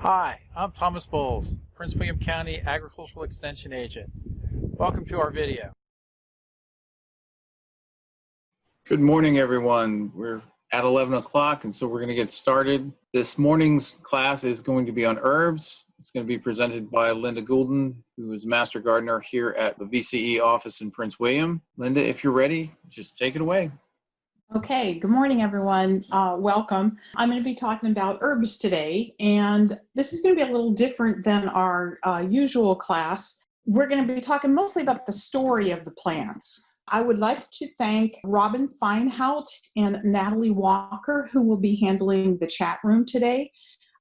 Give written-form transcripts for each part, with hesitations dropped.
Hi, I'm Thomas Bowles, Prince William County Agricultural Extension Agent. Welcome to our video. Good morning, everyone. We're at 11 o'clock, and so we're going to get started. This morning's class is going to be on herbs. It's going to be presented by Linda Goulden, who is Master Gardener here at the VCE office in Prince William. Linda, if you're ready, just take it away. Okay, good morning, everyone. Welcome. I'm going to be talking about herbs today, and this is going to be a little different than our usual class. We're going to be talking mostly about the story of the plants. I would like to thank Robin Feinhout and Natalie Walker, who will be handling the chat room today.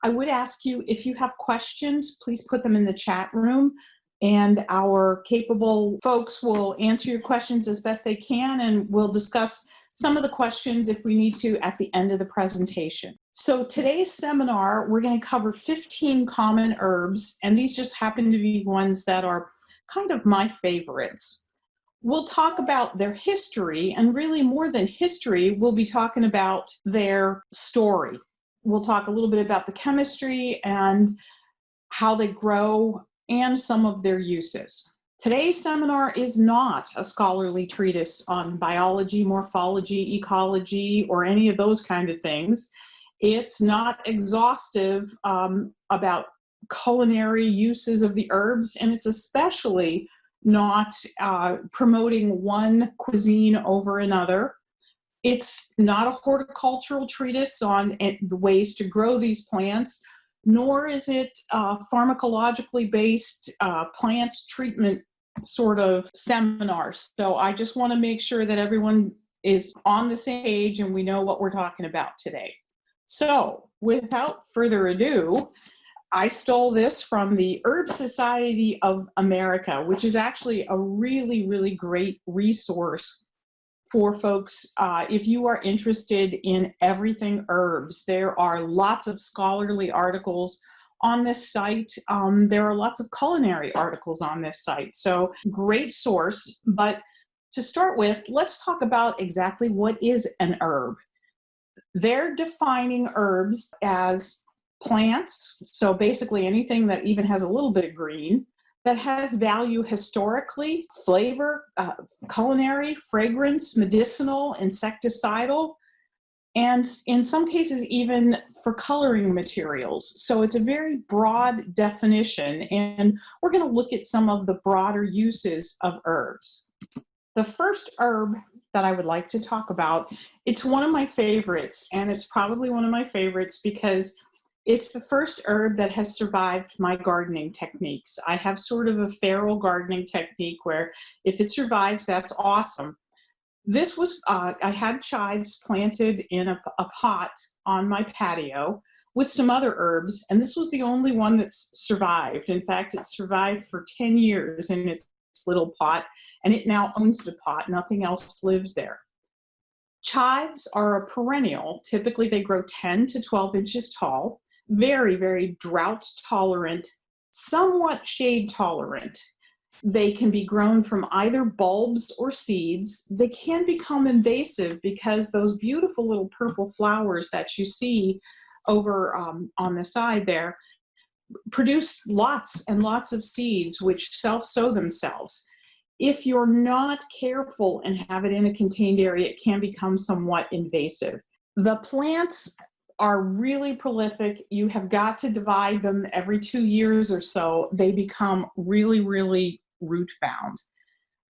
I would ask you, if you have questions, please put them in the chat room, and our capable folks will answer your questions as best they can, and we'll discuss some of the questions, if we need to, at the end of the presentation. So today's seminar, we're going to cover 15 common herbs, and these just happen to be ones that are kind of my favorites. We'll talk about their history, and really more than history, we'll be talking about their story. We'll talk a little bit about the chemistry and how they grow and some of their uses. Today's seminar is not a scholarly treatise on biology, morphology, ecology, or any of those kind of things. It's not exhaustive about culinary uses of the herbs, and it's especially not promoting one cuisine over another. It's not a horticultural treatise on the ways to grow these plants, nor is it pharmacologically based plant treatment sort of seminar. So I just want to make sure that everyone is on the same page and we know what we're talking about today. So without further ado, I stole this from the Herb Society of America, which is actually a really, really great resource for folks if you are interested in everything herbs. There are lots of scholarly articles on this site. There are lots of culinary articles on this site, so great source. But to start with, let's talk about exactly what is an herb. They're defining herbs as plants, so basically anything that even has a little bit of green, that has value historically, flavor, culinary, fragrance, medicinal, insecticidal, and in some cases even for coloring materials. So it's a very broad definition, and we're going to look at some of the broader uses of herbs. The first herb that I would like to talk about, it's one of my favorites, and it's probably one of my favorites because it's the first herb that has survived my gardening techniques. I have sort of a feral gardening technique where if it survives, that's awesome. This was, I had chives planted in a pot on my patio with some other herbs, and this was the only one that's survived. In fact, it survived for 10 years in its little pot, and it now owns the pot. Nothing else lives there. Chives are a perennial. Typically, they grow 10 to 12 inches tall, very, very drought tolerant, somewhat shade tolerant. They can be grown from either bulbs or seeds. They can become invasive because those beautiful little purple flowers that you see over on the side there produce lots and lots of seeds which self-sow themselves. If you're not careful and have it in a contained area, it can become somewhat invasive. The plants are really prolific. You have got to divide them every 2 years or so. They become really, really root bound.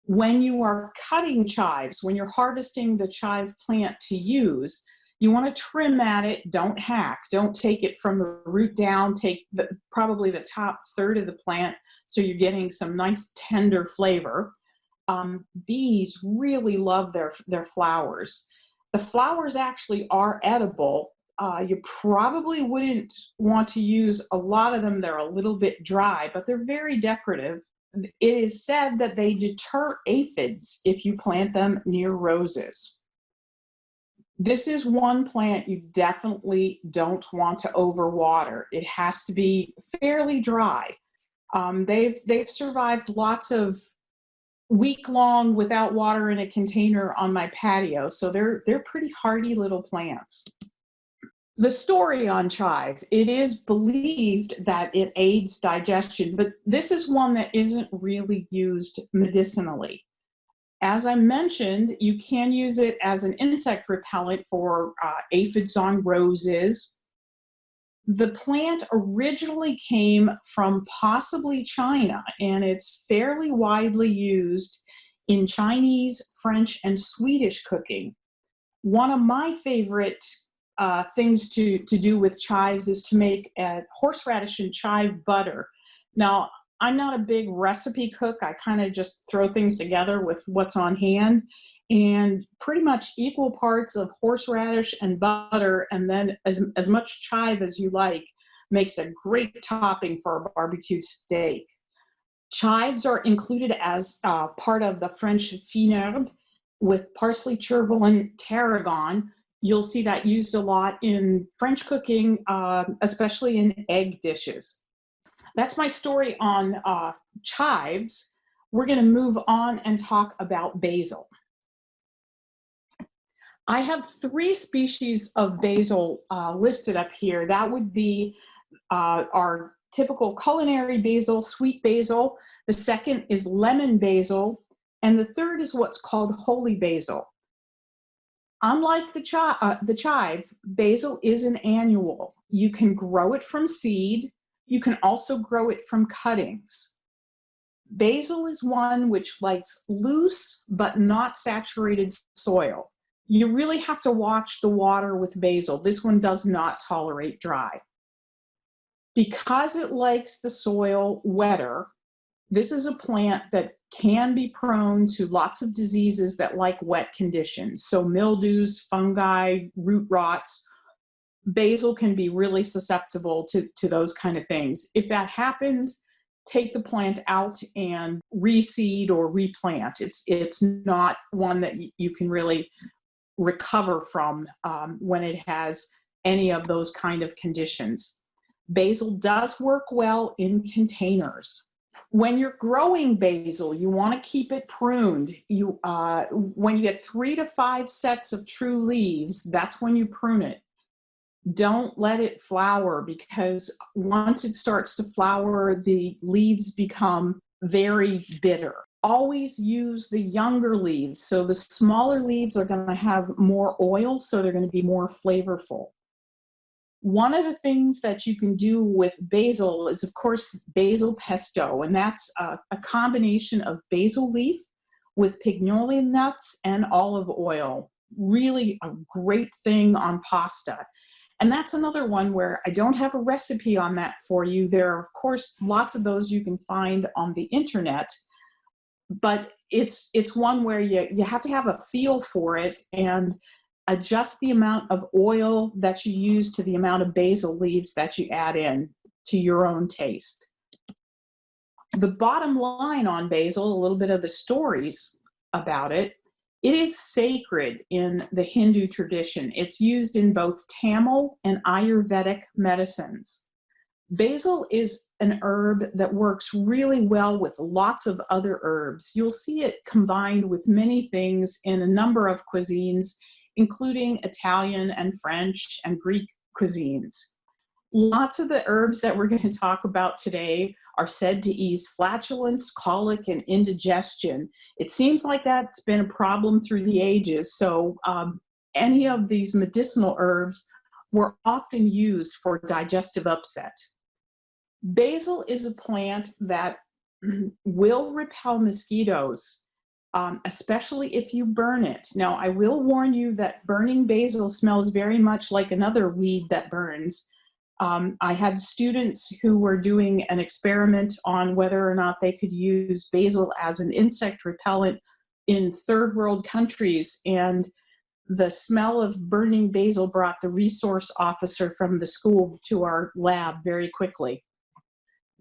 When you are cutting chives, when you're harvesting the chive plant to use, you want to trim at it, don't hack, don't take it from the root down, take probably the top third of the plant so you're getting some nice tender flavor. Bees really love their flowers. The flowers actually are edible. You probably wouldn't want to use a lot of them. They're a little bit dry, but they're very decorative. It is said that they deter aphids if you plant them near roses. This is one plant you definitely don't want to overwater. It has to be fairly dry. They've survived lots of week-long without water in a container on my patio, so they're pretty hardy little plants. The story on chive, it is believed that it aids digestion, but this is one that isn't really used medicinally. As I mentioned, you can use it as an insect repellent for aphids on roses. The plant originally came from possibly China, and it's fairly widely used in Chinese, French, and Swedish cooking. One of my favorite things to do with chives is to make a horseradish and chive butter. Now, I'm not a big recipe cook. I kind of just throw things together with what's on hand, and pretty much equal parts of horseradish and butter, and then as much chive as you like, makes a great topping for a barbecued steak. Chives are included as part of the French fine herbe with parsley, chervil, and tarragon. You'll see that used a lot in French cooking, especially in egg dishes. That's my story on chives. We're going to move on and talk about basil. I have 3 species of basil listed up here. That would be our typical culinary basil, sweet basil. The second is lemon basil. And the third is what's called holy basil. Unlike the chive, basil is an annual. You can grow it from seed. You can also grow it from cuttings. Basil is one which likes loose but not saturated soil. You really have to watch the water with basil. This one does not tolerate dry. Because it likes the soil wetter, this is a plant that can be prone to lots of diseases that like wet conditions. So mildews, fungi, root rots. Basil can be really susceptible to those kind of things. If that happens, take the plant out and reseed or replant. It's not one that you can really recover from when it has any of those kind of conditions. Basil does work well in containers. When you're growing basil, you want to keep it pruned. When you get 3 to 5 sets of true leaves, that's when you prune it. Don't let it flower, because once it starts to flower, the leaves become very bitter. Always use the younger leaves. So the smaller leaves are going to have more oil, so they're going to be more flavorful. One of the things that you can do with basil is, of course, basil pesto, and that's a combination of basil leaf with pignoli nuts and olive oil. Really a great thing on pasta. And that's another one where I don't have a recipe on that for you. There are, of course, lots of those you can find on the internet, but it's one where you have to have a feel for it and adjust the amount of oil that you use to the amount of basil leaves that you add in to your own taste. The bottom line on basil, a little bit of the stories about it. It is sacred in the Hindu tradition. It's used in both Tamil and Ayurvedic medicines. Basil is an herb that works really well with lots of other herbs. You'll see it combined with many things in a number of cuisines, including Italian and French and Greek cuisines. Lots of the herbs that we're going to talk about today are said to ease flatulence, colic, and indigestion. It seems like that's been a problem through the ages, so any of these medicinal herbs were often used for digestive upset. Basil is a plant that will repel mosquitoes, especially if you burn it. Now, I will warn you that burning basil smells very much like another weed that burns. I had students who were doing an experiment on whether or not they could use basil as an insect repellent in third world countries, and the smell of burning basil brought the resource officer from the school to our lab very quickly.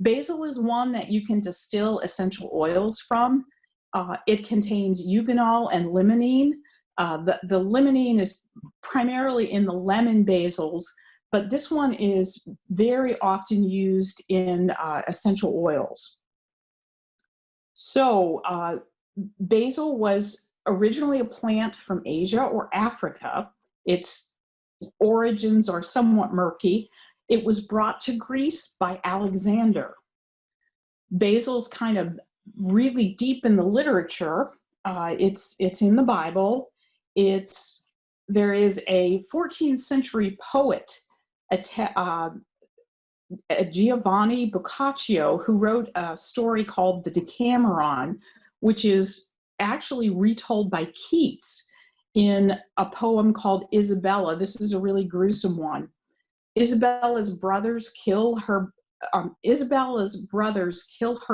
Basil is one that you can distill essential oils from. It contains eugenol and limonene. The limonene is primarily in the lemon basils, but this one is very often used in essential oils. So basil was originally a plant from Asia or Africa. It's origins are somewhat murky. It was brought to Greece by Alexander. Basil's kind of really deep in the literature. It's in the Bible. There is a 14th century poet, Giovanni Boccaccio, who wrote a story called The Decameron, which is actually retold by Keats in a poem called Isabella. This is a really gruesome one. Isabella's brothers kill her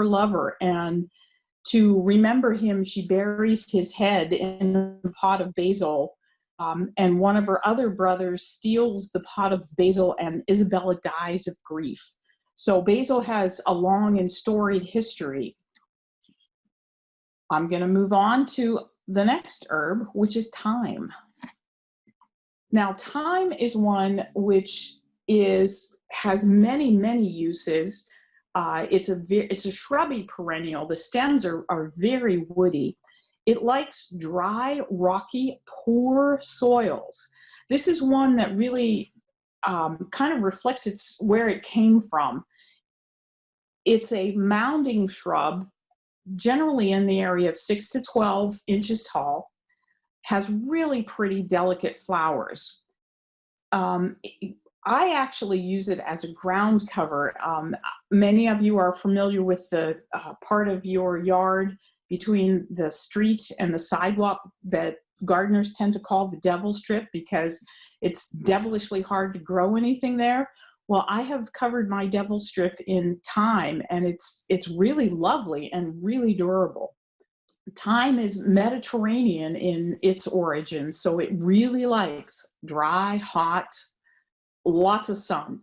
lover, and to remember him, she buries his head in a pot of basil. And one of her other brothers steals the pot of basil, and Isabella dies of grief. So basil has a long and storied history. I'm going to move on to the next herb, which is thyme. Now, thyme is one which has many, many uses. It's a shrubby perennial. The stems are very woody. It likes dry, rocky, poor soils. This is one that really kind of reflects where it came from. It's a mounding shrub, generally in the area of 6 to 12 inches tall, has really pretty delicate flowers. I actually use it as a ground cover. Many of you are familiar with the part of your yard between the street and the sidewalk that gardeners tend to call the devil strip, because it's devilishly hard to grow anything there. Well, I have covered my devil strip in thyme, and it's really lovely and really durable. Thyme is Mediterranean in its origins, so it really likes dry, hot, lots of sun.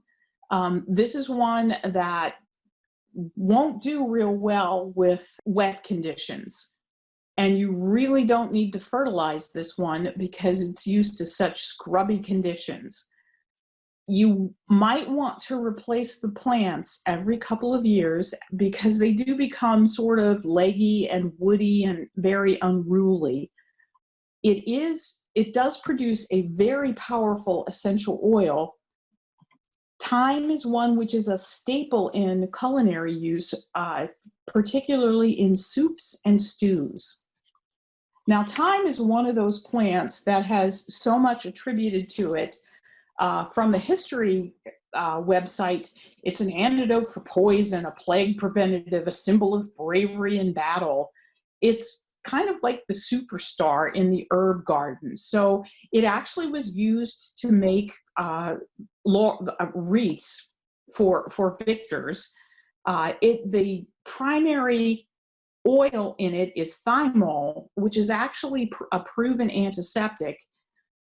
This is one that won't do real well with wet conditions. And you really don't need to fertilize this one because it's used to such scrubby conditions. You might want to replace the plants every couple of years because they do become sort of leggy and woody and very unruly. It does produce a very powerful essential oil. Thyme is one which is a staple in culinary use, particularly in soups and stews. Now, thyme is one of those plants that has so much attributed to it. From the history website, it's an antidote for poison, a plague preventative, a symbol of bravery in battle. It's kind of like the superstar in the herb garden. So it actually was used to make wreaths for victors. The primary oil in it is thymol, which is actually a proven antiseptic.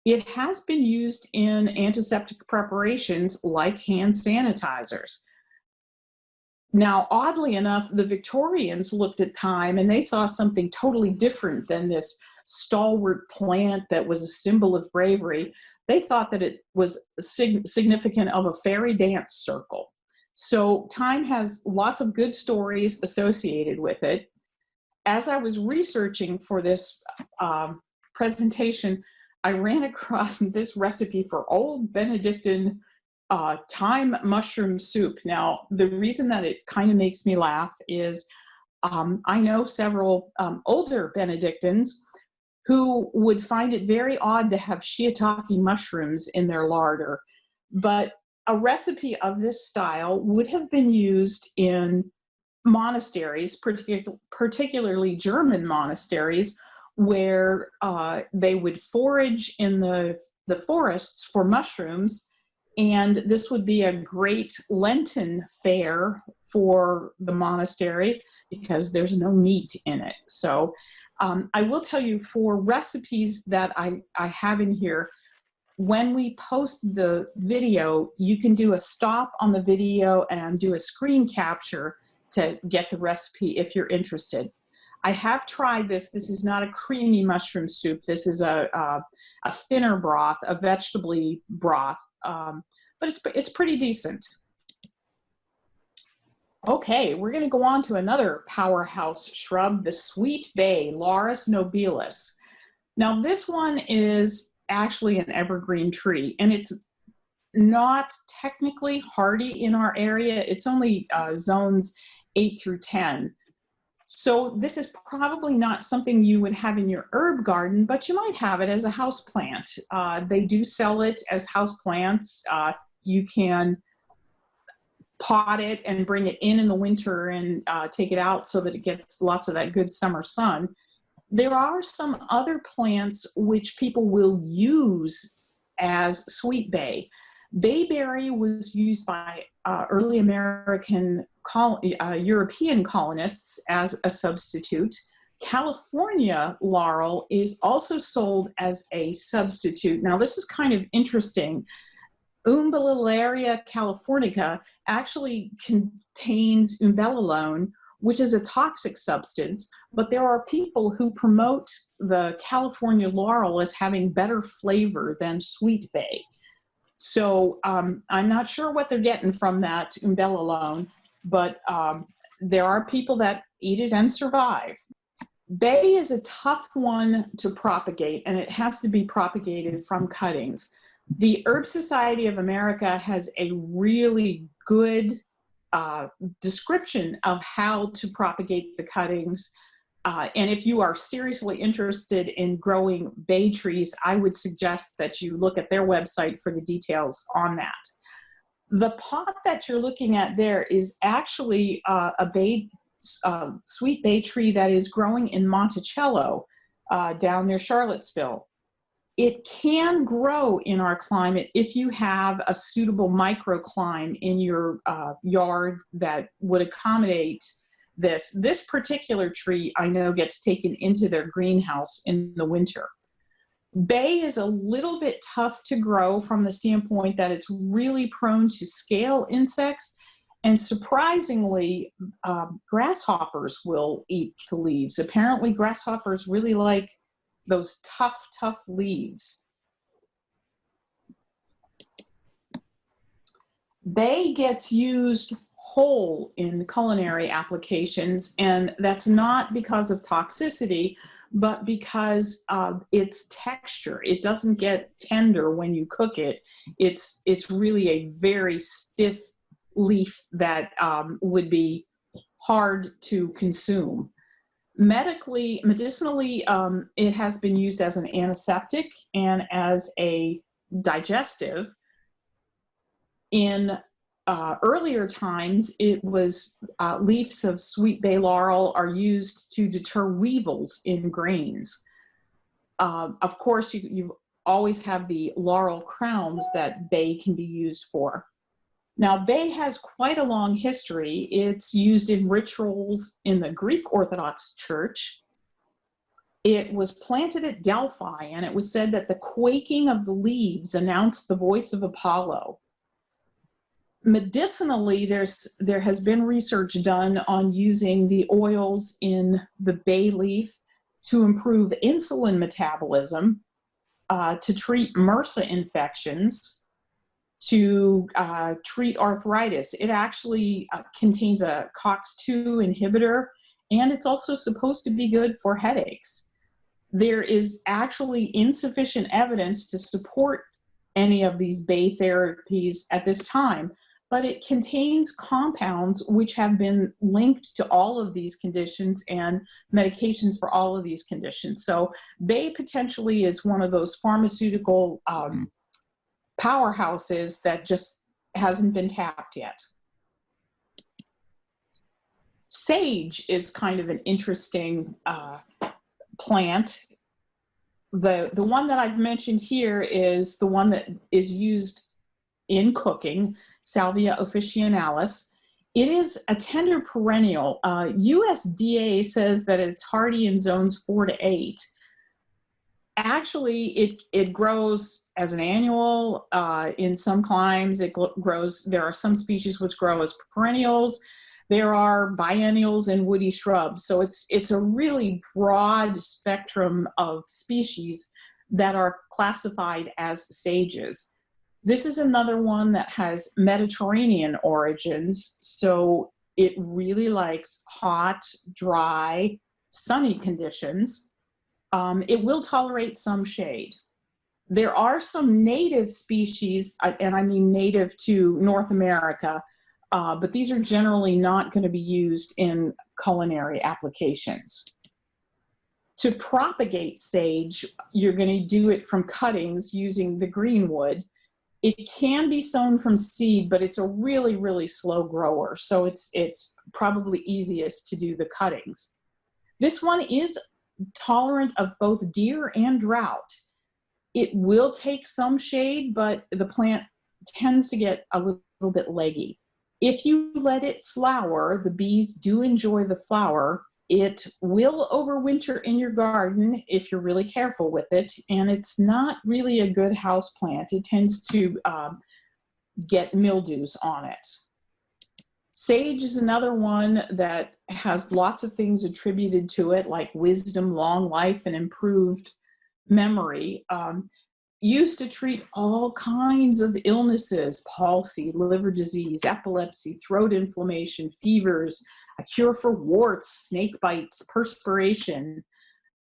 It has been used in antiseptic preparations like hand sanitizers. Now, oddly enough, the Victorians looked at thyme and they saw something totally different than this stalwart plant that was a symbol of bravery. They thought that it was significant of a fairy dance circle. So thyme has lots of good stories associated with it. As I was researching for this presentation, I ran across this recipe for old Benedictine thyme mushroom soup. Now, the reason that it kind of makes me laugh is I know several older Benedictines who would find it very odd to have shiitake mushrooms in their larder. But a recipe of this style would have been used in monasteries, particularly German monasteries, where they would forage in the forests for mushrooms. And this would be a great Lenten fare for the monastery because there's no meat in it. So I will tell you, for recipes that I have in here, when we post the video, you can do a stop on the video and do a screen capture to get the recipe if you're interested. I have tried this. This is not a creamy mushroom soup. This is a thinner broth, a vegetable broth, but it's pretty decent. Okay, we're going to go on to another powerhouse shrub, the sweet bay, Laurus nobilis. Now, this one is actually an evergreen tree, and it's not technically hardy in our area. It's only zones 8 through 10. So this is probably not something you would have in your herb garden, but you might have it as a house plant. They do sell it as house plants. You can pot it and bring it in the winter and take it out so that it gets lots of that good summer sun. There are some other plants which people will use as sweet bay. Bayberry was used by early American European colonists as a substitute. California laurel is also sold as a substitute. Now, this is kind of interesting. Umbellularia californica actually contains umbellulone, which is a toxic substance, but there are people who promote the California laurel as having better flavor than sweet bay. So I'm not sure what they're getting from that umbellulone, but there are people that eat it and survive. Bay is a tough one to propagate, and it has to be propagated from cuttings. The Herb Society of America has a really good description of how to propagate the cuttings. And if you are seriously interested in growing bay trees, I would suggest that you look at their website for the details on that. The pot that you're looking at there is actually a sweet bay tree that is growing in Monticello down near Charlottesville. It can grow in our climate if you have a suitable microclimate in your yard that would accommodate this. This particular tree, I know, gets taken into their greenhouse in the winter. Bay is a little bit tough to grow from the standpoint that it's really prone to scale insects, and surprisingly, grasshoppers will eat the leaves. Apparently, grasshoppers really like those tough leaves. Bay gets used whole in culinary applications, and that's not because of toxicity, but because of its texture. It doesn't get tender when you cook it. It's really a very stiff leaf that would be hard to consume. Medicinally, it has been used as an antiseptic and as a digestive. In earlier times, it was leaves of sweet bay laurel are used to deter weevils in grains. Of course, you always have the laurel crowns that bay can be used for. Now, bay has quite a long history. It's used in rituals in the Greek Orthodox Church. It was planted at Delphi, and it was said that the quaking of the leaves announced the voice of Apollo. Medicinally, there has been research done on using the oils in the bay leaf to improve insulin metabolism, to treat MRSA infections, to treat arthritis. It actually contains a COX-2 inhibitor, and it's also supposed to be good for headaches. There is actually insufficient evidence to support any of these bay therapies at this time, but it contains compounds which have been linked to all of these conditions and medications for all of these conditions. So bay potentially is one of those pharmaceutical powerhouses that just hasn't been tapped yet. Sage is kind of an interesting plant. The one that I've mentioned here is the one that is used in cooking, Salvia officinalis. It is a tender perennial. USDA says that it's hardy in zones 4 to 8. Actually, it grows as an annual. In some climes, it grows. There are some species which grow as perennials. There are biennials and woody shrubs. So it's a really broad spectrum of species that are classified as sages. This is another one that has Mediterranean origins, so it really likes hot, dry, sunny conditions. It will tolerate some shade. There are some native species, and I mean native to North America, but these are generally not going to be used in culinary applications. To propagate sage, you're going to do it from cuttings using the greenwood. It can be sown from seed, but it's a really, really slow grower, so it's probably easiest to do the cuttings. This one is tolerant of both deer and drought. It will take some shade, but the plant tends to get a little bit leggy. If you let it flower, the bees do enjoy the flower. It will overwinter in your garden if you're really careful with it, and it's not really a good house plant. It tends to get mildews on it. Sage is another one that has lots of things attributed to it, like wisdom, long life, and improved memory. Used to treat all kinds of illnesses: palsy, liver disease, epilepsy, throat inflammation, fevers, a cure for warts, snake bites, perspiration.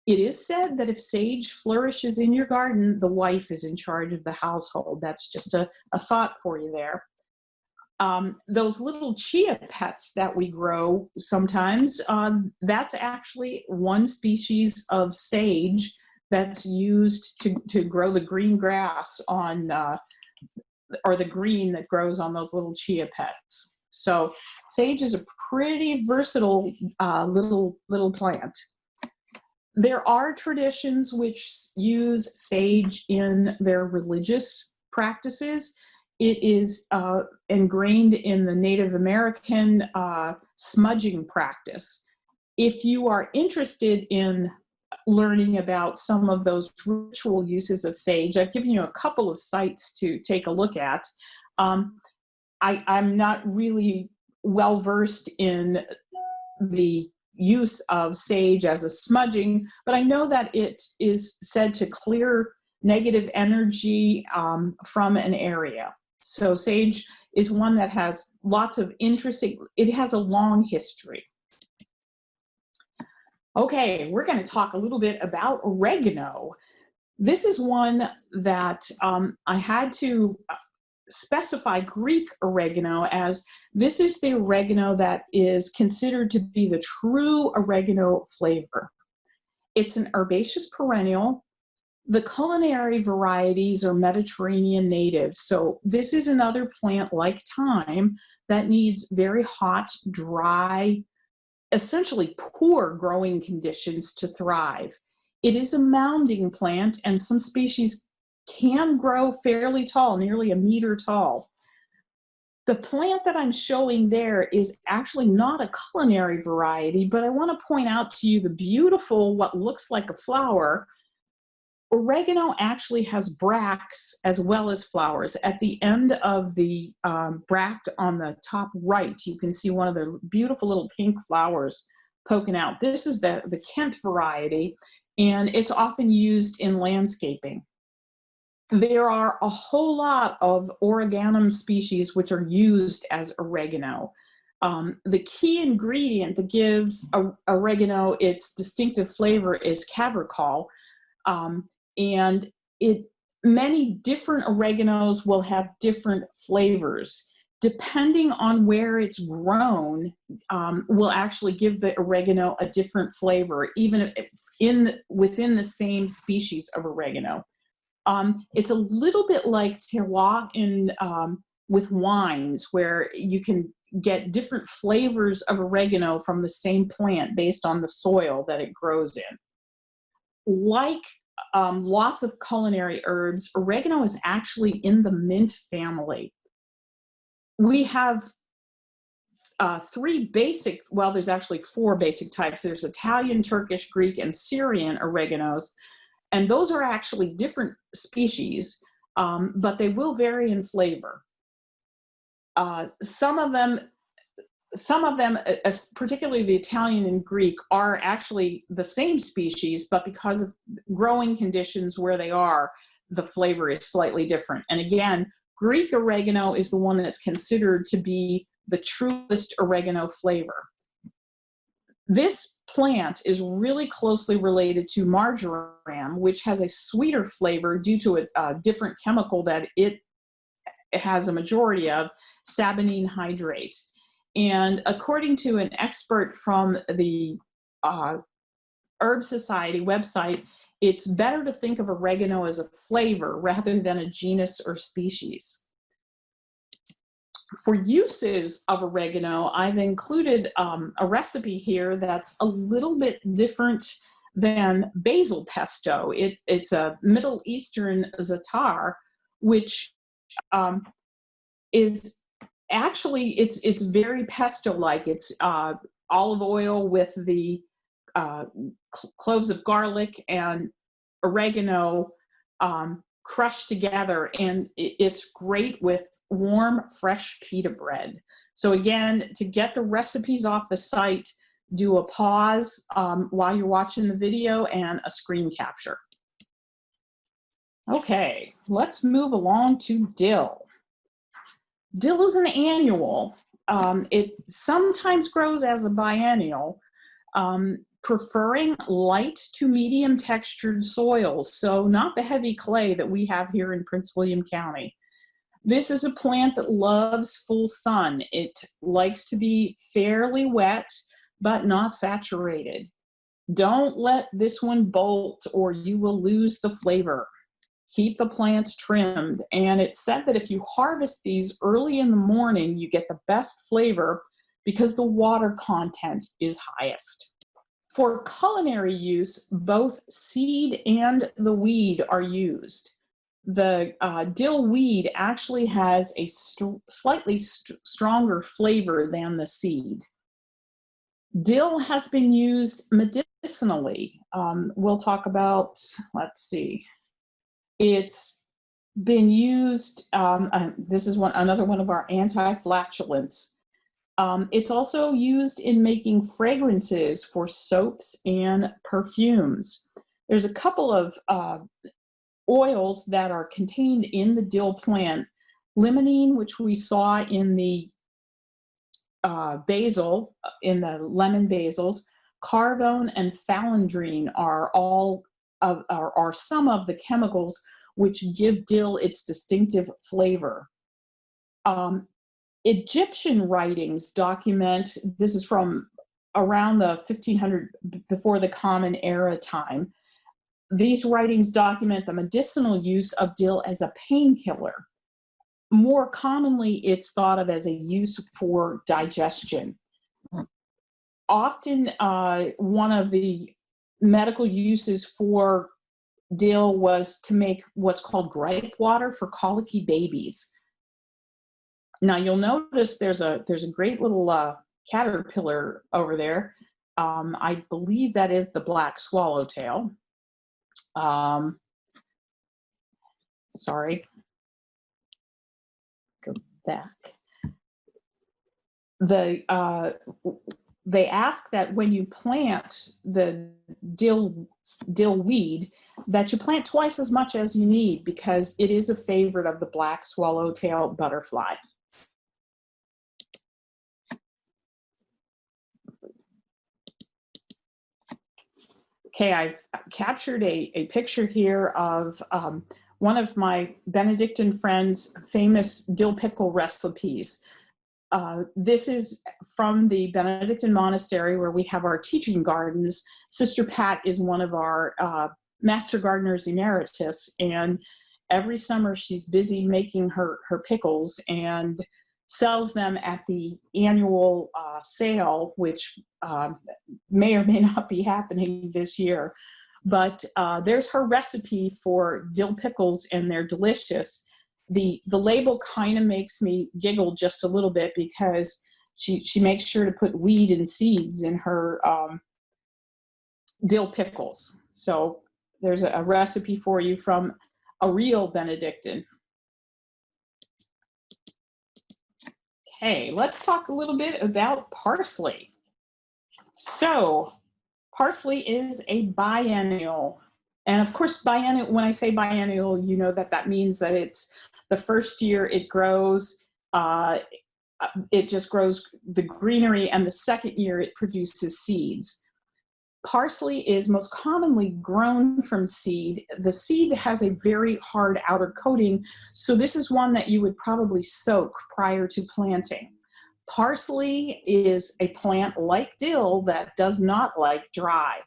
It is said that if sage flourishes in your garden, the wife is in charge of the household. That's just a thought for you there. Those little chia pets that we grow sometimes, that's actually one species of sage that's used to grow the green grass on, or the green that grows on those little chia pets. So sage is a pretty versatile little plant. There are traditions which use sage in their religious practices. It is ingrained in the Native American smudging practice. If you are interested in learning about some of those ritual uses of sage, I've given you a couple of sites to take a look at. I'm not really well versed in the use of sage as a smudging, but I know that it is said to clear negative energy from an area. So sage is one that has lots of interesting, it has a long history. Okay, we're going to talk a little bit about oregano. This is one that I had to specify Greek oregano, as this is the oregano that is considered to be the true oregano flavor. It's an herbaceous perennial. The culinary varieties are Mediterranean natives, so this is another plant like thyme that needs very hot, dry, essentially poor growing conditions to thrive. It is a mounding plant, and some species can grow fairly tall, nearly a meter tall. The plant that I'm showing there is actually not a culinary variety, but I want to point out to you the beautiful, what looks like a flower. Oregano actually has bracts as well as flowers. At the end of the bract on the top right, you can see one of the beautiful little pink flowers poking out. This is the Kent variety, and it's often used in landscaping. There are a whole lot of Origanum species which are used as oregano. The key ingredient that gives oregano its distinctive flavor is cavercol. And many different oreganos will have different flavors. Depending on where it's grown, will actually give the oregano a different flavor, even within the same species of oregano. It's a little bit like terroir with wines, where you can get different flavors of oregano from the same plant based on the soil that it grows in. Like lots of culinary herbs, oregano is actually in the mint family. We have there's actually four basic types. There's Italian, Turkish, Greek, and Syrian oreganos, and those are actually different species, but they will vary in flavor. Some of them, particularly the Italian and Greek, are actually the same species, but because of growing conditions where they are, the flavor is slightly different. And again, Greek oregano is the one that's considered to be the truest oregano flavor. This plant is really closely related to marjoram, which has a sweeter flavor due to a different chemical that it has a majority of, saponine hydrate. And according to an expert from the Herb Society website, it's better to think of oregano as a flavor rather than a genus or species. For uses of oregano, I've included a recipe here that's a little bit different than basil pesto. It's a Middle Eastern za'atar, which is actually, it's very pesto-like. It's olive oil with the cloves of garlic and oregano crushed together, and it's great with warm, fresh pita bread. So again, to get the recipes off the site, do a pause while you're watching the video and a screen capture. Okay, let's move along to dill. Dill is an annual. It sometimes grows as a biennial, preferring light to medium textured soils, so not the heavy clay that we have here in Prince William County. This is a plant that loves full sun. It likes to be fairly wet, but not saturated. Don't let this one bolt or you will lose the flavor. Keep the plants trimmed, and it's said that if you harvest these early in the morning, you get the best flavor because the water content is highest. For culinary use, both seed and the weed are used. The dill weed actually has a slightly stronger flavor than the seed. Dill has been used medicinally. We'll talk about, let's see. It's been used, this is another one of our anti-flatulence. It's also used in making fragrances for soaps and perfumes. There's a couple of oils that are contained in the dill plant. Limonene, which we saw in the basil, in the lemon basils, carvone and falandrine are some of the chemicals which give dill its distinctive flavor. Egyptian writings document, this is from around the 1500 before the Common Era time. These writings document the medicinal use of dill as a painkiller. More commonly, it's thought of as a use for digestion. Often, one of the medical uses for dill was to make what's called gripe water for colicky babies. Now you'll notice there's a great little caterpillar over there. I believe that is the black swallowtail. Sorry. Go back. They ask that when you plant the dill weed, that you plant twice as much as you need because it is a favorite of the black swallowtail butterfly. Okay, I've captured a picture here of one of my Benedictine friends' famous dill pickle recipes. This is from the Benedictine monastery where we have our teaching gardens. Sister Pat is one of our master gardeners emeritus, and every summer she's busy making her pickles and sells them at the annual sale, which may or may not be happening this year. But there's her recipe for dill pickles, and they're delicious. The label kind of makes me giggle just a little bit because she makes sure to put weed and seeds in her dill pickles. So there's a recipe for you from a real Benedictine. Okay, let's talk a little bit about parsley. So parsley is a biennial. And of course, biennial, when I say biennial, you know that means that it's the first year it grows, it just grows the greenery, and the second year it produces seeds. Parsley is most commonly grown from seed. The seed has a very hard outer coating, so this is one that you would probably soak prior to planting. Parsley is a plant like dill that does not like dry.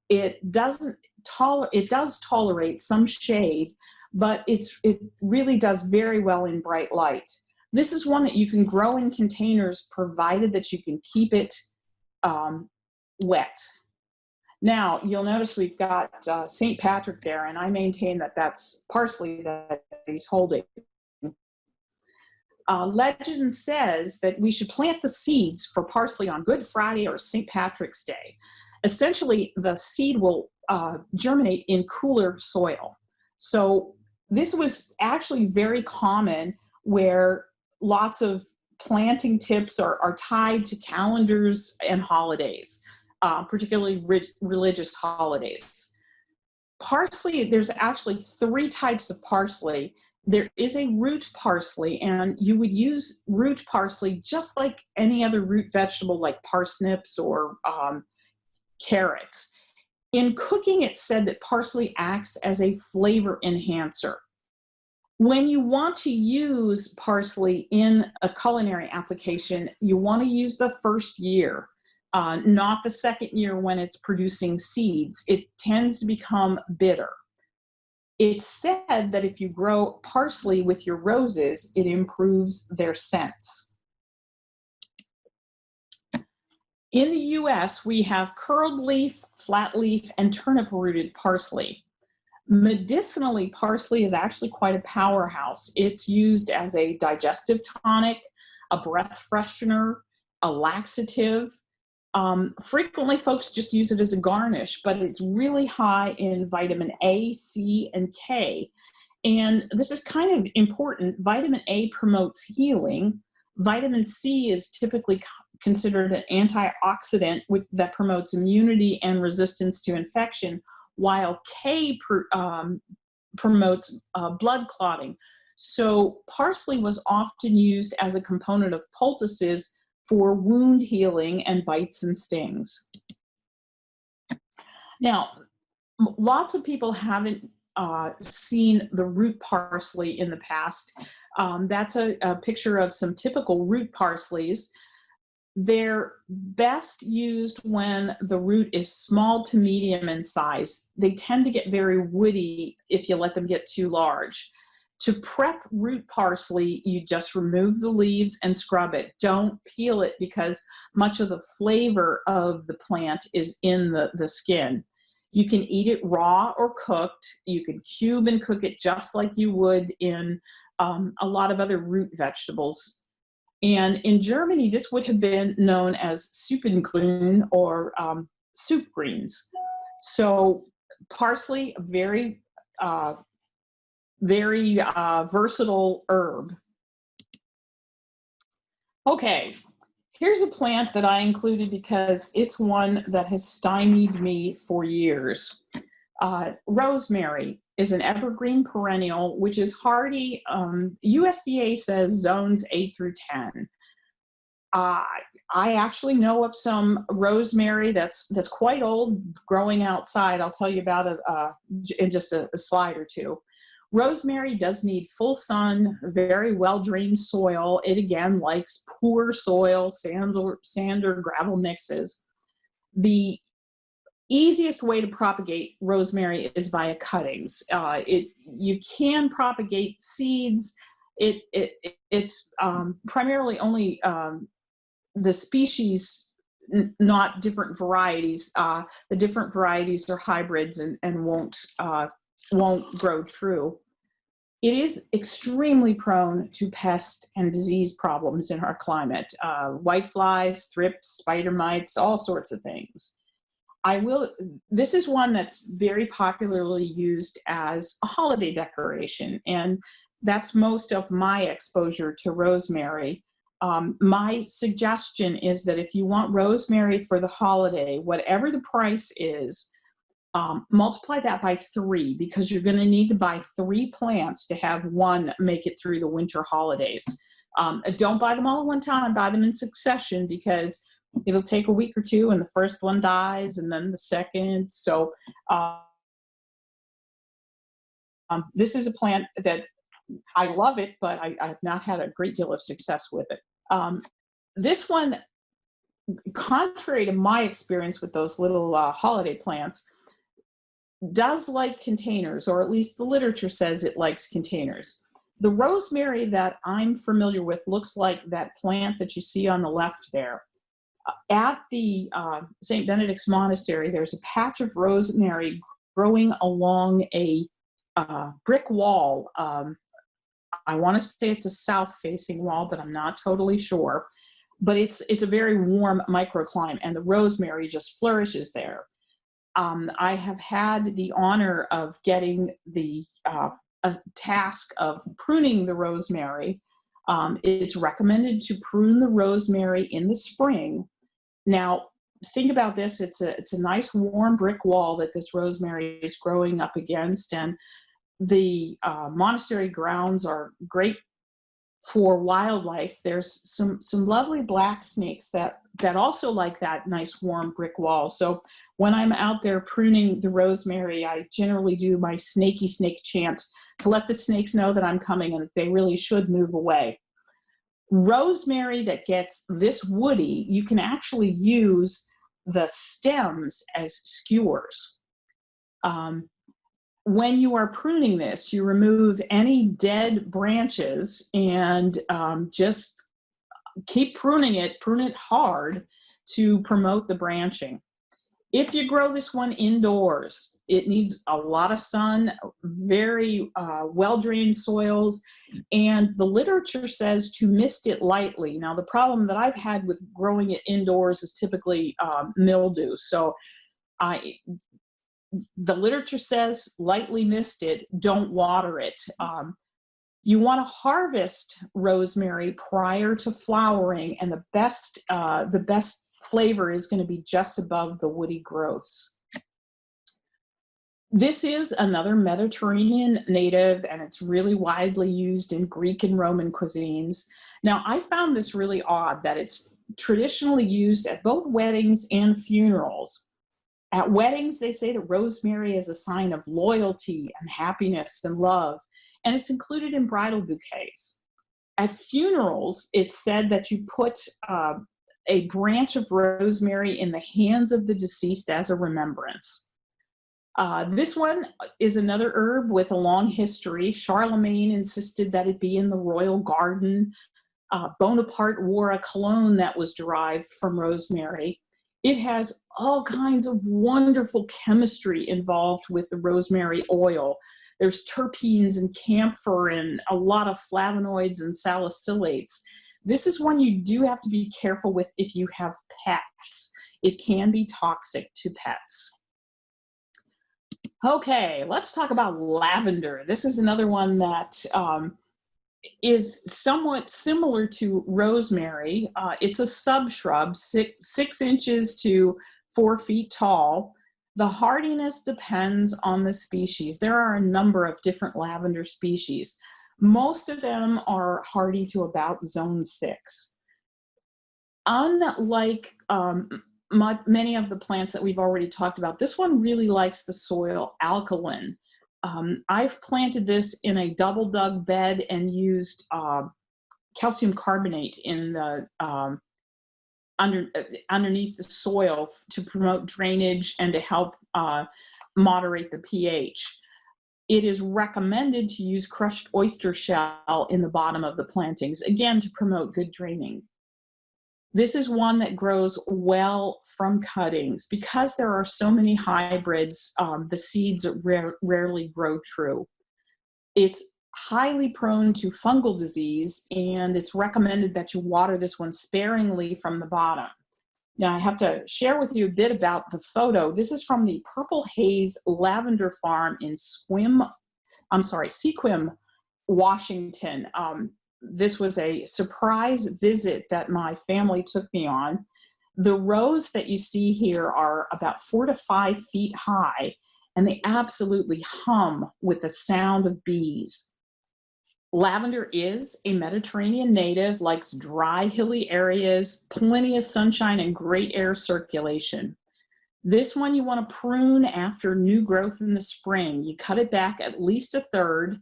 It does tolerate some shade, but it really does very well in bright light. This is one that you can grow in containers, provided that you can keep it wet. Now, you'll notice we've got St. Patrick there, and I maintain that that's parsley that he's holding. Legend says that we should plant the seeds for parsley on Good Friday or St. Patrick's Day. Essentially, the seed will germinate in cooler soil. So this was actually very common, where lots of planting tips are tied to calendars and holidays, particularly religious holidays. Parsley, there's actually 3 types of parsley. There is a root parsley, and you would use root parsley just like any other root vegetable, like parsnips or carrots. In cooking, it's said that parsley acts as a flavor enhancer. When you want to use parsley in a culinary application, you want to use the first year, not the second year when it's producing seeds. It tends to become bitter. It's said that if you grow parsley with your roses, it improves their scents. In the US, we have curled leaf, flat leaf, and turnip-rooted parsley. Medicinally, parsley is actually quite a powerhouse. It's used as a digestive tonic, a breath freshener, a laxative. Frequently, folks just use it as a garnish, but it's really high in vitamin A, C, and K. And this is kind of important. Vitamin A promotes healing. Vitamin C is typically considered an antioxidant that promotes immunity and resistance to infection, while K promotes blood clotting. So parsley was often used as a component of poultices for wound healing and bites and stings. Now, lots of people haven't seen the root parsley in the past. That's a picture of some typical root parsleys. They're best used when the root is small to medium in size. They tend to get very woody if you let them get too large. To prep root parsley, you just remove the leaves and scrub it. Don't peel it, because much of the flavor of the plant is in the skin. You can eat it raw or cooked. You can cube and cook it just like you would in a lot of other root vegetables. And in Germany, this would have been known as Suppengrün or soup greens. So parsley, very versatile herb. Okay, here's a plant that I included because it's one that has stymied me for years. Rosemary is an evergreen perennial, which is hardy. USDA says zones 8 through 10. I actually know of some rosemary that's quite old, growing outside. I'll tell you about it in just a slide or two. Rosemary does need full sun, very well-drained soil. It, again, likes poor soil, sand or gravel mixes. The easiest way to propagate rosemary is via cuttings. You can propagate seeds. It's primarily only the species, not different varieties. The different varieties are hybrids and won't grow true. It is extremely prone to pest and disease problems in our climate. Whiteflies, thrips, spider mites, all sorts of things. This is one that's very popularly used as a holiday decoration, and that's most of my exposure to rosemary. My suggestion is that if you want rosemary for the holiday, whatever the price is, multiply that by 3, because you're going to need to buy 3 plants to have one make it through the winter holidays. Don't buy them all at one time. Buy them in succession because it'll take a week or two and the first one dies and then the second. So this is a plant that I love it, but I've not had a great deal of success with it. This one, contrary to my experience with those little holiday plants, does like containers, or at least the literature says it likes containers. The rosemary that I'm familiar with looks like that plant that you see on the left there. At the St. Benedict's Monastery, there's a patch of rosemary growing along a brick wall. I want to say it's a south-facing wall, but I'm not totally sure. But it's a very warm microclimate, and the rosemary just flourishes there. I have had the honor of getting the a task of pruning the rosemary. It's recommended to prune the rosemary in the spring. Now, think about this. It's a nice warm brick wall that this rosemary is growing up against, and the monastery grounds are great for wildlife. There's some lovely black snakes that also like that nice warm brick wall. So when I'm out there pruning the rosemary, I generally do my snaky snake chant to let the snakes know that I'm coming and that they really should move away. Rosemary that gets this woody, you can actually use the stems as skewers. When you are pruning this, you remove any dead branches and just keep pruning it, prune it hard to promote the branching. If you grow this one indoors, it needs a lot of sun, very well-drained soils, and the literature says to mist it lightly. Now, the problem that I've had with growing it indoors is typically mildew. So the literature says lightly mist it, don't water it. You want to harvest rosemary prior to flowering, and the best flavor is going to be just above the woody growths. This is another Mediterranean native, and it's really widely used in Greek and Roman cuisines. Now, I found this really odd that it's traditionally used at both weddings and funerals. At weddings, they say that rosemary is a sign of loyalty and happiness and love, and it's included in bridal bouquets. At funerals, it's said that you put a branch of rosemary in the hands of the deceased as a remembrance. This one is another herb with a long history. Charlemagne insisted that it be in the royal garden. Bonaparte wore a cologne that was derived from rosemary. It has all kinds of wonderful chemistry involved with the rosemary oil. There's terpenes and camphor and a lot of flavonoids and salicylates. This is one you do have to be careful with if you have pets. It can be toxic to pets. Okay, let's talk about lavender. This is another one that is somewhat similar to rosemary. It's a subshrub, 6 inches to 4 feet tall. The hardiness depends on the species. There are a number of different lavender species. Most of them are hardy to about zone 6. Unlike many of the plants that we've already talked about, this one really likes the soil alkaline. I've planted this in a double dug bed and used calcium carbonate in the underneath the soil to promote drainage and to help moderate the pH. It is recommended to use crushed oyster shell in the bottom of the plantings, again, to promote good draining. This is one that grows well from cuttings. Because there are so many hybrids, the seeds rarely grow true. It's highly prone to fungal disease, and it's recommended that you water this one sparingly from the bottom. Now, I have to share with you a bit about the photo. This is from the Purple Haze Lavender Farm in Sequim, Washington. This was a surprise visit that my family took me on. The rows that you see here are about 4 to 5 feet high, and they absolutely hum with the sound of bees. Lavender is a Mediterranean native, likes dry, hilly areas, plenty of sunshine, and great air circulation. This one you want to prune after new growth in the spring. You cut it back at least a third,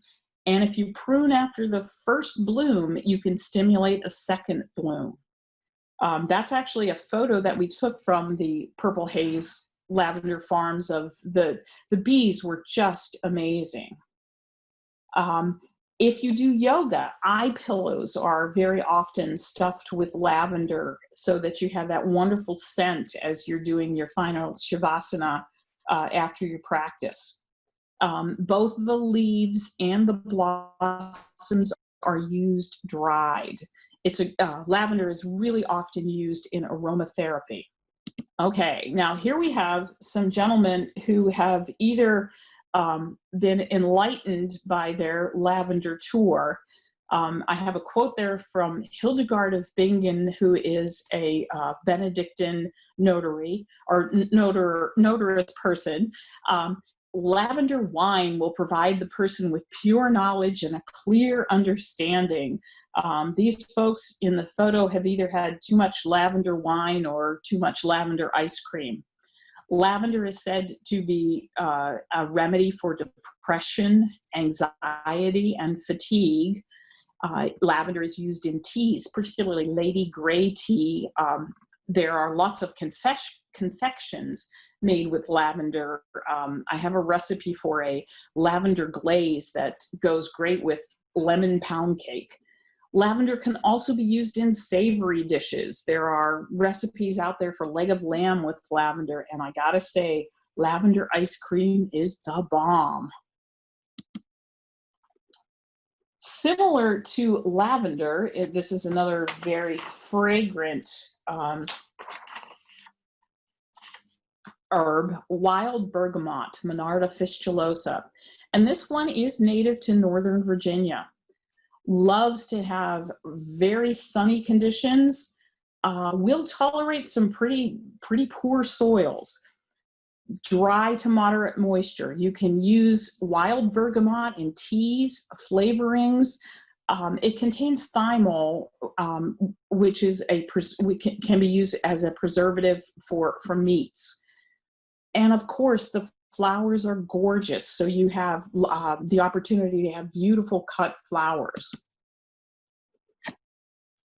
and if you prune after the first bloom, you can stimulate a second bloom. That's actually a photo that we took from the Purple Haze lavender farms of the bees were just amazing. If you do yoga, eye pillows are very often stuffed with lavender so that you have that wonderful scent as you're doing your final shavasana after your practice. Both the leaves and the blossoms are used dried. Lavender is really often used in aromatherapy. Okay, now here we have some gentlemen who have either been enlightened by their lavender tour. I have a quote there from Hildegard of Bingen, who is a Benedictine notary or notarized person. Lavender wine will provide the person with pure knowledge and a clear understanding. These folks in the photo have either had too much lavender wine or too much lavender ice cream. Lavender is said to be a remedy for depression, anxiety, and fatigue. Lavender is used in teas, particularly Lady Grey tea. There are lots of confections made with lavender. I have a recipe for a lavender glaze that goes great with lemon pound cake. Lavender can also be used in savory dishes. There are recipes out there for leg of lamb with lavender, and I gotta say, lavender ice cream is the bomb. Similar to lavender, this is another very fragrant herb, wild bergamot, Monarda fistulosa. And this one is native to Northern Virginia. Loves to have very sunny conditions, will tolerate some pretty poor soils. Dry to moderate moisture. You can use wild bergamot in teas, flavorings. It contains thymol, which is can be used as a preservative for meats. And of course, the flowers are gorgeous, so you have the opportunity to have beautiful cut flowers.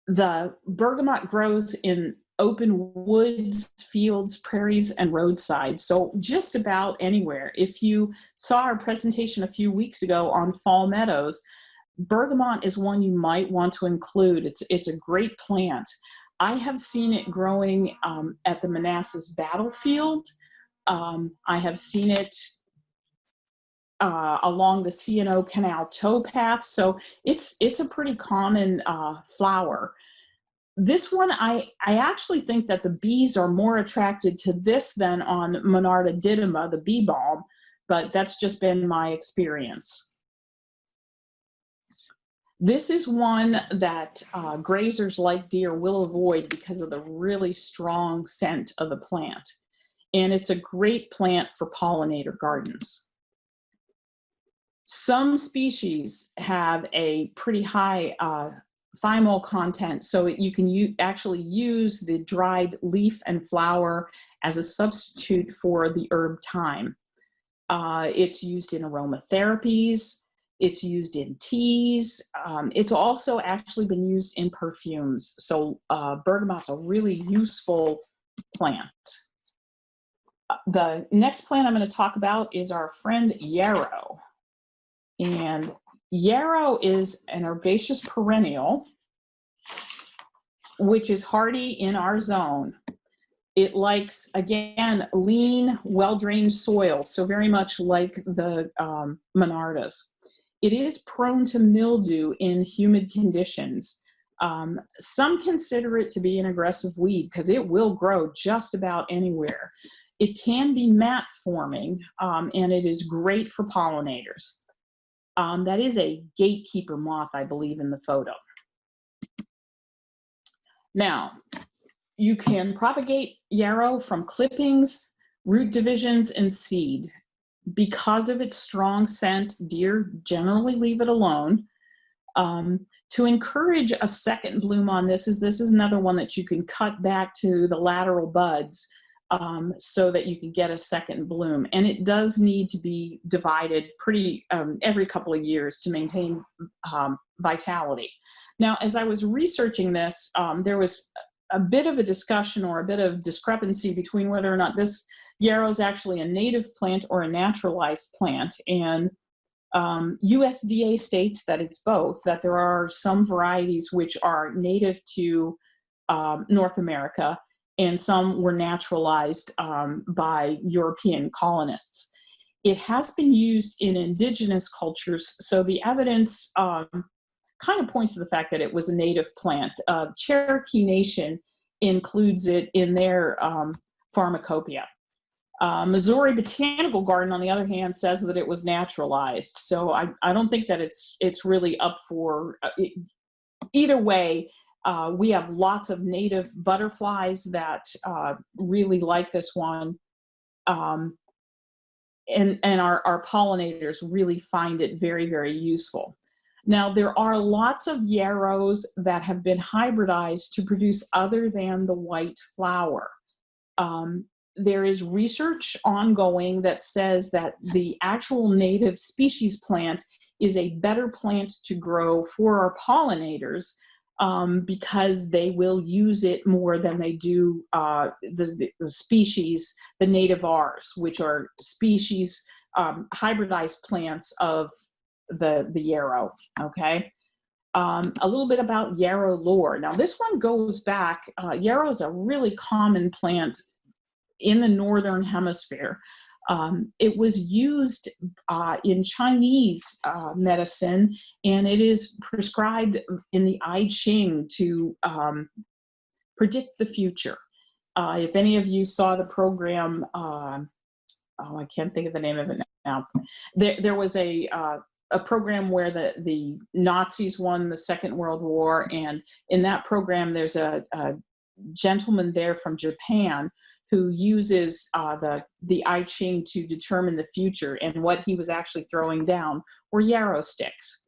The bergamot grows in open woods, fields, prairies, and roadsides, so just about anywhere. If you saw our presentation a few weeks ago on fall meadows, bergamot is one you might want to include. It's a great plant. I have seen it growing at the Manassas battlefield. I have seen it along the C&O Canal towpath, so it's a pretty common flower. This one, I actually think that the bees are more attracted to this than on Monarda didyma, the bee balm, but that's just been my experience. This is one that grazers like deer will avoid because of the really strong scent of the plant. And it's a great plant for pollinator gardens. Some species have a pretty high thymol content, so you can actually use the dried leaf and flower as a substitute for the herb thyme. It's used in aromatherapies, it's used in teas, it's also actually been used in perfumes. So bergamot's a really useful plant. The next plant I'm going to talk about is our friend Yarrow. And Yarrow is an herbaceous perennial, which is hardy in our zone. It likes, again, lean, well-drained soil, so very much like the Monardas. It is prone to mildew in humid conditions. Some consider it to be an aggressive weed because it will grow just about anywhere. It can be mat forming, and it is great for pollinators. That is a gatekeeper moth, I believe, in the photo. Now, you can propagate yarrow from clippings, root divisions, and seed. Because of its strong scent, deer generally leave it alone. To encourage a second bloom on this is another one that you can cut back to the lateral buds so that you can get a second bloom. And it does need to be divided pretty every couple of years to maintain vitality. Now, as I was researching this, there was a bit of a discussion or a bit of discrepancy between whether or not this yarrow is actually a native plant or a naturalized plant. And USDA states that it's both, that there are some varieties which are native to North America and some were naturalized by European colonists. It has been used in indigenous cultures, so the evidence kind of points to the fact that it was a native plant. Cherokee Nation includes it in their pharmacopoeia. Missouri Botanical Garden, on the other hand, says that it was naturalized. So I don't think that it's really up for either way. We have lots of native butterflies that really like this one, and our pollinators really find it very, very useful. Now, there are lots of yarrows that have been hybridized to produce other than the white flower. There is research ongoing that says that the actual native species plant is a better plant to grow for our pollinators because they will use it more than they do the species, the native Rs, which are species, hybridized plants of the yarrow, okay? A little bit about yarrow lore. Now, this one goes back, yarrow is a really common plant in the Northern Hemisphere. It was used in Chinese medicine, and it is prescribed in the I Ching to predict the future. If any of you saw the program, I can't think of the name of it now. There was a program where the Nazis won the Second World War, and in that program there's a gentleman there from Japan who uses the I Ching to determine the future, and what he was actually throwing down were yarrow sticks.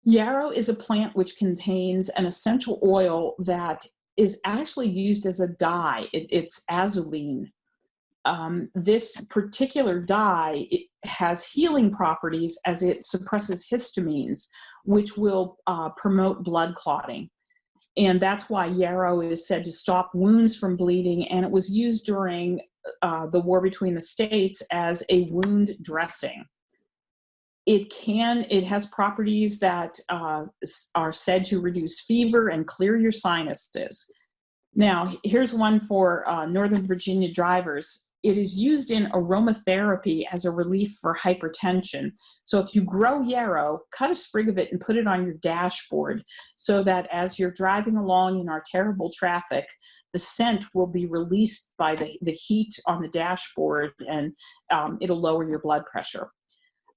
Yarrow is a plant which contains an essential oil that is actually used as a dye. It's azulene. This particular dye has healing properties as it suppresses histamines, which will promote blood clotting. And that's why yarrow is said to stop wounds from bleeding, and it was used during the war between the states as a wound dressing. It has properties that are said to reduce fever and clear your sinuses. Now, here's one for Northern Virginia drivers. It is used in aromatherapy as a relief for hypertension. So if you grow yarrow, cut a sprig of it and put it on your dashboard so that as you're driving along in our terrible traffic, the scent will be released by the heat on the dashboard, and it'll lower your blood pressure.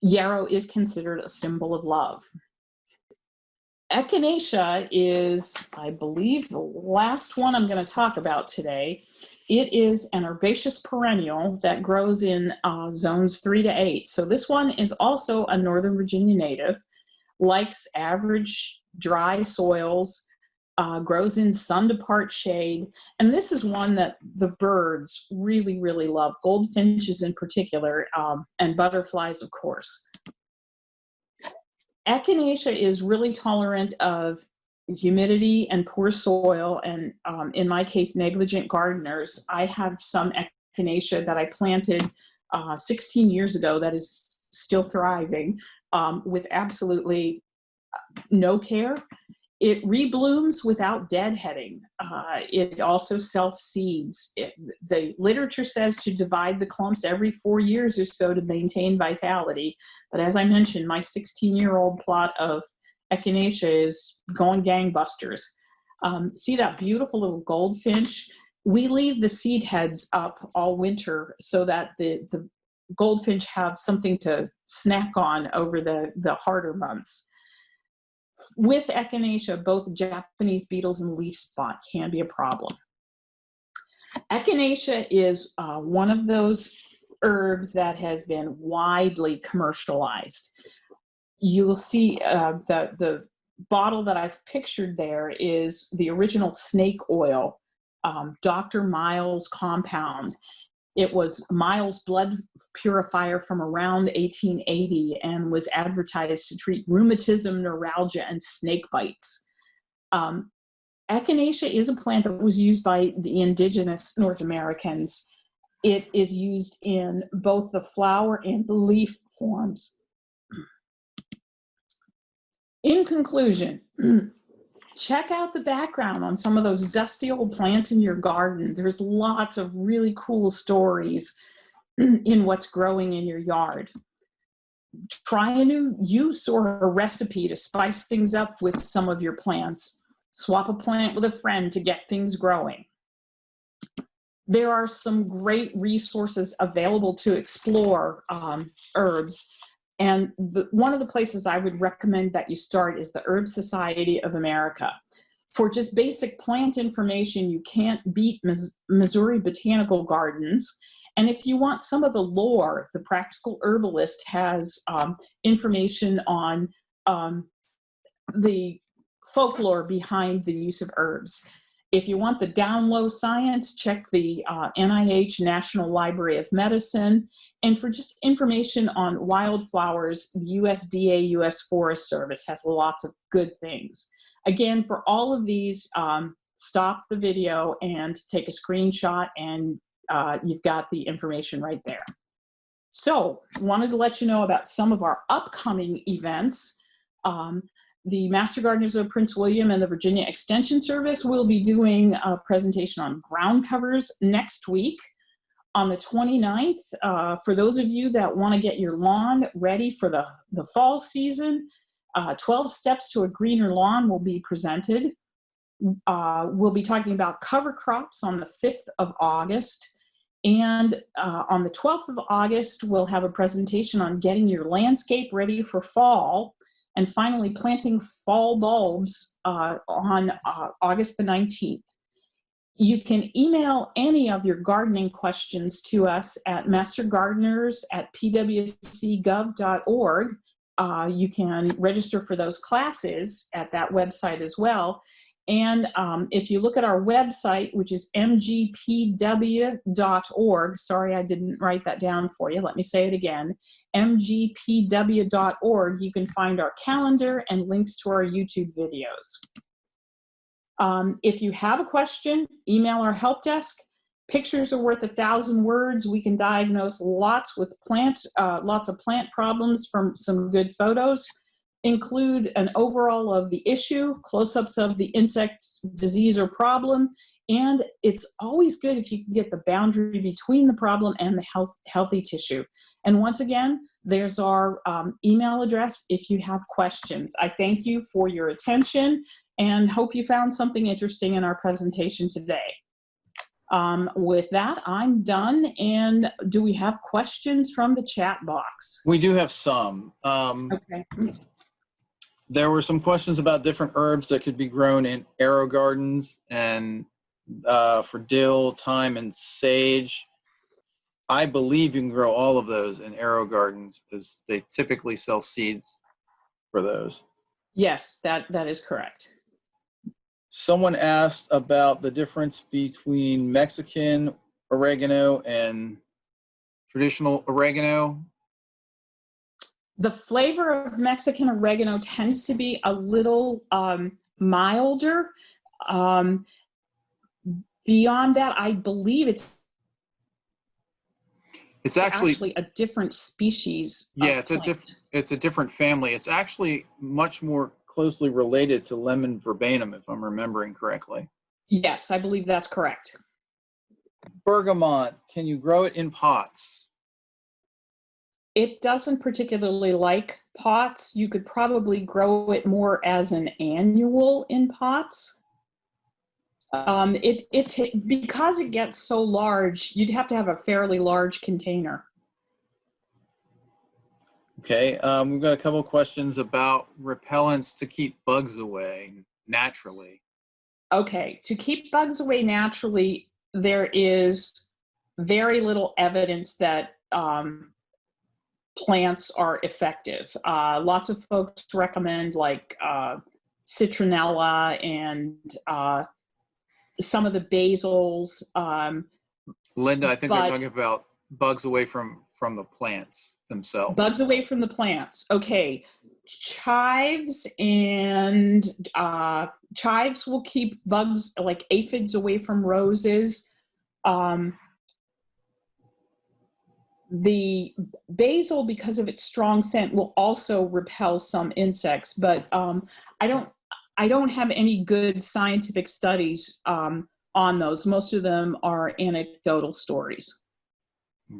Yarrow is considered a symbol of love. Echinacea is, I believe, the last one I'm going to talk about today. It is an herbaceous perennial that grows in zones 3 to 8. So this one is also a Northern Virginia native, likes average dry soils, grows in sun to part shade, and this is one that the birds really, really love, goldfinches in particular, and butterflies, of course. Echinacea is really tolerant of humidity and poor soil, and in my case, negligent gardeners. I have some Echinacea that I planted 16 years ago that is still thriving with absolutely no care. It reblooms without deadheading. It also self-seeds. The literature says to divide the clumps every 4 years or so to maintain vitality. But as I mentioned, my 16-year-old plot of Echinacea is going gangbusters. See that beautiful little goldfinch? We leave the seed heads up all winter so that the goldfinch have something to snack on over the harder months. With Echinacea, both Japanese beetles and leaf spot can be a problem. Echinacea is one of those herbs that has been widely commercialized. you'll see the bottle that I've pictured there is the original snake oil, Dr. Miles compound. It was Miles' blood purifier from around 1880 and was advertised to treat rheumatism, neuralgia, and snake bites. Echinacea is a plant that was used by the indigenous North Americans. It is used in both the flower and the leaf forms. In conclusion, check out the background on some of those dusty old plants in your garden. There's lots of really cool stories in what's growing in your yard. Try a new use or a recipe to spice things up with some of your plants. Swap a plant with a friend to get things growing. There are some great resources available to explore herbs. And one of the places I would recommend that you start is the Herb Society of America. For just basic plant information, you can't beat Missouri Botanical Gardens. And if you want some of the lore, the Practical Herbalist has information on the folklore behind the use of herbs. If you want the down low science, check the NIH National Library of Medicine. And for just information on wildflowers, the USDA, US Forest Service has lots of good things. Again, for all of these, stop the video and take a screenshot, and you've got the information right there. So, wanted to let you know about some of our upcoming events. The Master Gardeners of Prince William and the Virginia Extension Service will be doing a presentation on ground covers next week on the 29th. For those of you that want to get your lawn ready for the fall season, 12 Steps to a Greener Lawn will be presented. We'll be talking about cover crops on the 5th of August. And on the 12th of August, we'll have a presentation on getting your landscape ready for fall. And finally, planting fall bulbs on August the 19th. You can email any of your gardening questions to us at mastergardeners@pwcgov.org. You can register for those classes at that website as well. And if you look at our website, which is mgpw.org, sorry, I didn't write that down for you. Let me say it again, mgpw.org, you can find our calendar and links to our YouTube videos. If you have a question, email our help desk. Pictures are worth 1,000 words. We can diagnose lots of plant problems from some good photos. Include an overall of the issue, close-ups of the insect disease or problem, and it's always good if you can get the boundary between the problem and the healthy tissue. And once again, there's our email address if you have questions. I thank you for your attention and hope you found something interesting in our presentation today. With that, I'm done. And do we have questions from the chat box? We do have some. Okay. There were some questions about different herbs that could be grown in arrow gardens and for dill, thyme, and sage. I believe you can grow all of those in arrow gardens because they typically sell seeds for those. Yes, that is correct. Someone asked about the difference between Mexican oregano and traditional oregano. The flavor of Mexican oregano tends to be a little milder. Beyond that, I believe it's actually a different species. Yeah, it's a different family. It's actually much more closely related to lemon verbenum, if I'm remembering correctly. Yes, I believe that's correct. Bergamot, can you grow it in pots? It doesn't particularly like pots. You could probably grow it more as an annual in pots. Because it gets so large, you'd have to have a fairly large container. Okay, we've got a couple of questions about repellents to keep bugs away naturally. Okay, to keep bugs away naturally, there is very little evidence that plants are effective. Lots of folks recommend like citronella and some of the basils. Linda, I think they're But talking about bugs away from the plants themselves. bugs away from the plants. Okay. Chives and chives will keep bugs like aphids away from roses. The basil, because of its strong scent, will also repel some insects, but I don't have any good scientific studies on those. Most of them are anecdotal stories.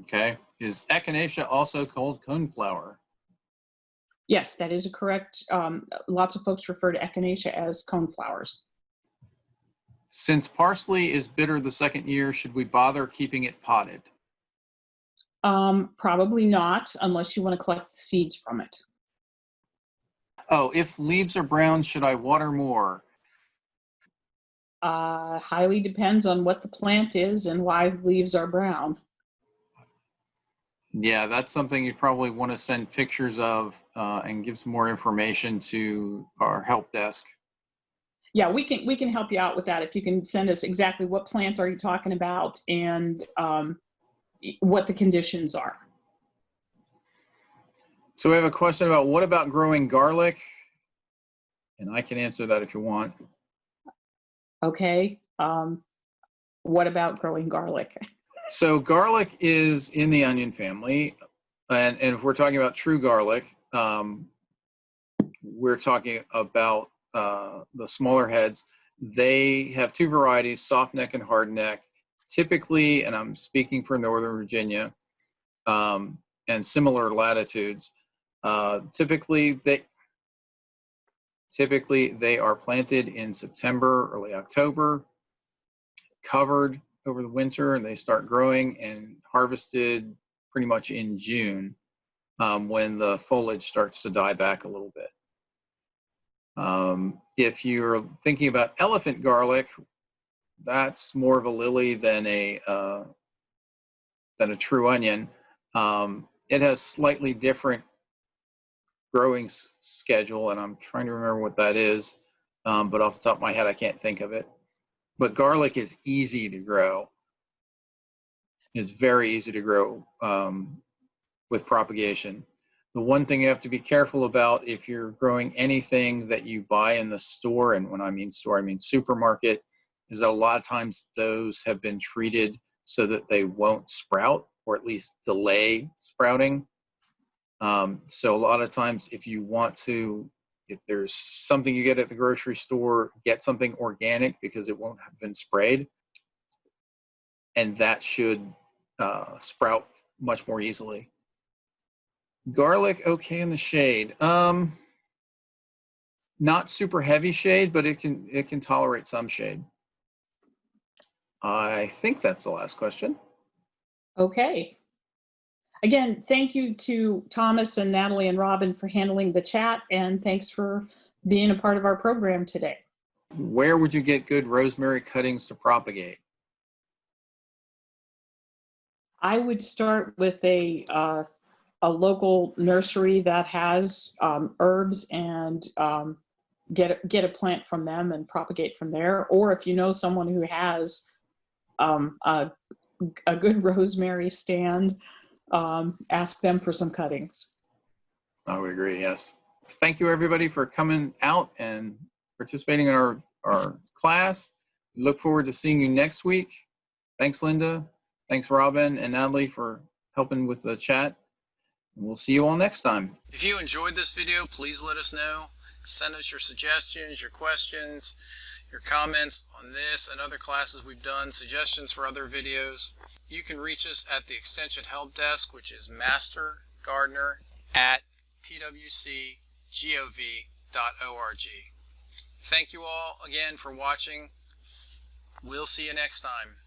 Okay. Is Echinacea also called coneflower? Yes, that is a correct. Lots of folks refer to Echinacea as coneflowers. Since parsley is bitter the second year, should we bother keeping it potted? Probably not, unless you want to collect the seeds from it. Oh, if leaves are brown, should I water more? Highly depends on what the plant is and why the leaves are brown. Yeah, that's something you probably want to send pictures of and give some more information to our help desk. Yeah, we can help you out with that if you can send us exactly what plant are you talking about and what the conditions are. So we have a question about what about growing garlic? And I can answer that if you want. Okay. What about growing garlic? So garlic is in the onion family. And if we're talking about true garlic, we're talking about the smaller heads. They have two varieties, soft neck and hard neck. Typically, and I'm speaking for Northern Virginia and similar latitudes, typically they are planted in September, early October, covered over the winter, and they start growing and harvested pretty much in June when the foliage starts to die back a little bit. If you're thinking about elephant garlic, that's more of a lily than a true onion. It has slightly different growing schedule, and I'm trying to remember what that is, but off the top of my head, I can't think of it. But garlic is easy to grow. It's very easy to grow with propagation. The one thing you have to be careful about if you're growing anything that you buy in the store, and when I mean store, I mean supermarket, is that a lot of times those have been treated so that they won't sprout, or at least delay sprouting. So a lot of times if you want to, if there's something you get at the grocery store, get something organic because it won't have been sprayed. And that should sprout much more easily. Garlic, okay in the shade. Not super heavy shade, but it can tolerate some shade. I think that's the last question. Okay. Again, thank you to Thomas and Natalie and Robin for handling the chat, and thanks for being a part of our program today. Where would you get good rosemary cuttings to propagate? I would start with a local nursery that has herbs and get a plant from them and propagate from there. Or if you know someone who has a good rosemary stand, ask them for some cuttings. I would agree, yes. Thank you everybody for coming out and participating in our class. We look forward to seeing you next week. Thanks, Linda. Thanks, Robin and Natalie, for helping with the chat. And we'll see you all next time. If you enjoyed this video, please let us know. Send us your suggestions, your questions, your comments on this and other classes we've done, suggestions for other videos. You can reach us at the Extension Help Desk, which is mastergardener@pwcgov.org. Thank you all again for watching. We'll see you next time.